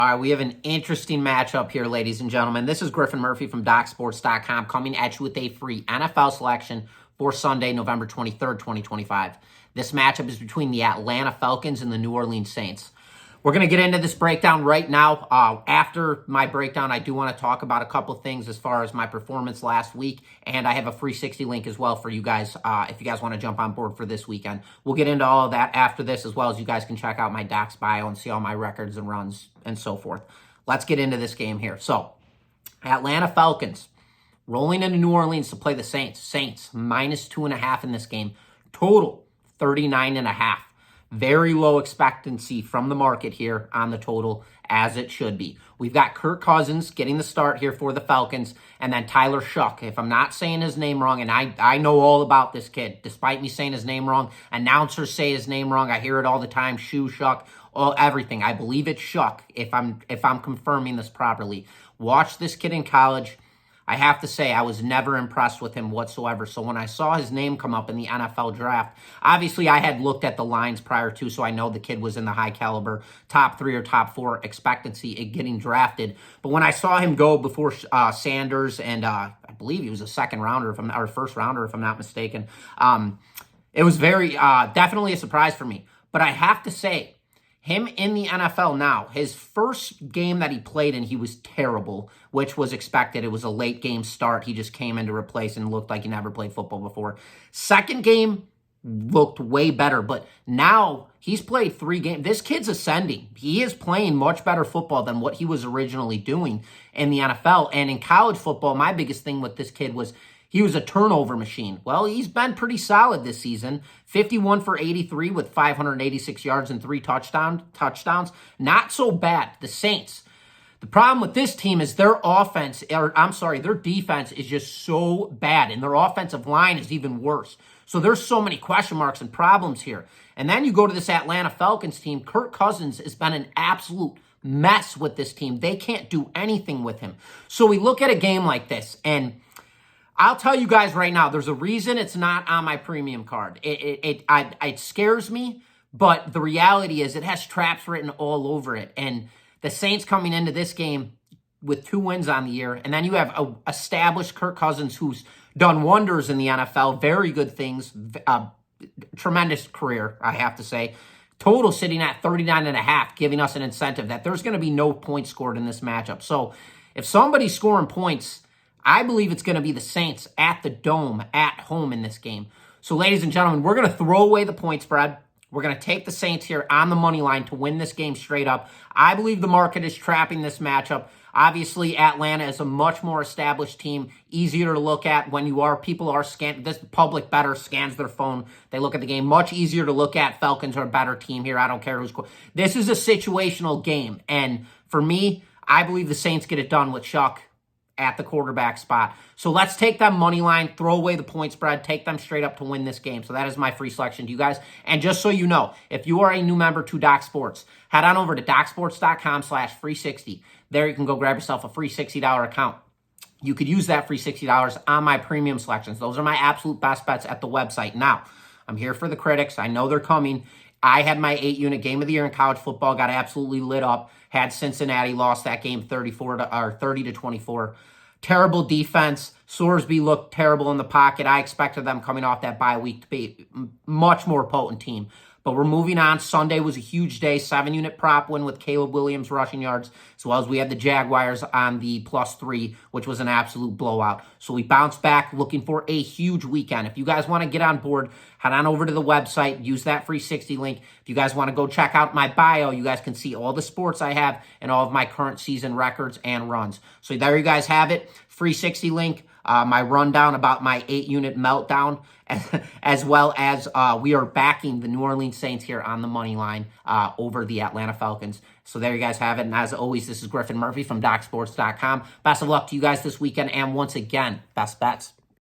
All right, we have an interesting matchup here, ladies and gentlemen. This is Griffin Murphy from DocSports.com coming at you with a free NFL selection for Sunday, November 23rd, 2025. This matchup is between the Atlanta Falcons and the New Orleans Saints. We're going to get into this breakdown right now. After my breakdown, I do want to talk about a couple things as far as my performance last week, and I have a free 60 link as well for you guys if you guys want to jump on board for this weekend. We'll get into all of that after this, as well as you guys can check out my Docs bio and see all my records and runs and so forth. Let's get into this game here. So, Atlanta Falcons rolling into New Orleans to play the Saints. Saints minus 2.5 in this game. Total 39.5. Very low expectancy from the market here on the total, as it should be. We've got Kirk Cousins getting the start here for the Falcons, and then Tyler Shuck. If I'm not saying his name wrong, and I know all about this kid, despite me saying his name wrong, announcers say his name wrong. I hear it all the time. Shuck, everything. I believe it's Shuck. If I'm confirming this properly, watch this kid in college. I have to say, I was never impressed with him whatsoever. So when I saw his name come up in the NFL draft, obviously I had looked at the lines prior to, so I know the kid was in the high caliber top 3 or top 4 expectancy in getting drafted. But when I saw him go before Sanders, and I believe he was a second rounder, or first rounder, if I'm not mistaken, it was very definitely a surprise for me. But I have to say, him in the NFL now, his first game that he played in, he was terrible, which was expected. It was a late game start. He just came in to replace and looked like he never played football before. Second game looked way better, but now he's played 3 games. This kid's ascending. He is playing much better football than what he was originally doing in the NFL. And in college football, my biggest thing with this kid was he was a turnover machine. Well, he's been pretty solid this season. 51 for 83 with 586 yards and 3 touchdowns. Not so bad. The Saints. The problem with this team is their defense is just so bad, and their offensive line is even worse. So there's so many question marks and problems here. And then you go to this Atlanta Falcons team. Kirk Cousins has been an absolute mess with this team. They can't do anything with him. So we look at a game like this, and I'll tell you guys right now, there's a reason it's not on my premium card. It scares me, but the reality is it has traps written all over it. And the Saints coming into this game with 2 wins on the year, and then you have a established Kirk Cousins who's done wonders in the NFL, very good things, tremendous career, I have to say. Total sitting at 39.5, giving us an incentive that there's going to be no points scored in this matchup. So if somebody's scoring points, I believe it's going to be the Saints at the Dome, at home in this game. So, ladies and gentlemen, we're going to throw away the point spread. We're going to take the Saints here on the money line to win this game straight up. I believe the market is trapping this matchup. Obviously, Atlanta is a much more established team, easier to look at when people are scanning. This public better scans their phone. They look at the game. Much easier to look at. Falcons are a better team here. I don't care who's. This is a situational game. And for me, I believe the Saints get it done with Shuck at the quarterback spot. So let's take that money line, throw away the point spread, take them straight up to win this game. So that is my free selection to you guys. And just so you know, if you are a new member to Doc Sports, head on over to DocSports.com/free60. There you can go grab yourself a free $60 account. You could use that free $60 on my premium selections. Those are my absolute best bets at the website. Now, I'm here for the critics. I know they're coming. I had my 8-unit game of the year in college football, got absolutely lit up. Had Cincinnati, lost that game 30-24. Terrible defense. Sorsby looked terrible in the pocket. I expected them coming off that bye week to be a much more potent team. But we're moving on. Sunday was a huge day. 7-unit prop win with Caleb Williams rushing yards, as well as we had the Jaguars on the +3, which was an absolute blowout. So we bounced back, looking for a huge weekend. If you guys want to get on board, head on over to the website, use that free 60 link. If you guys want to go check out my bio, you guys can see all the sports I have and all of my current season records and runs. So there you guys have it. Free 60 link. My rundown about my 8-unit meltdown, as well as we are backing the New Orleans Saints here on the money line over the Atlanta Falcons. So there you guys have it. And as always, this is Griffin Murphy from DocSports.com. Best of luck to you guys this weekend. And once again, best bets.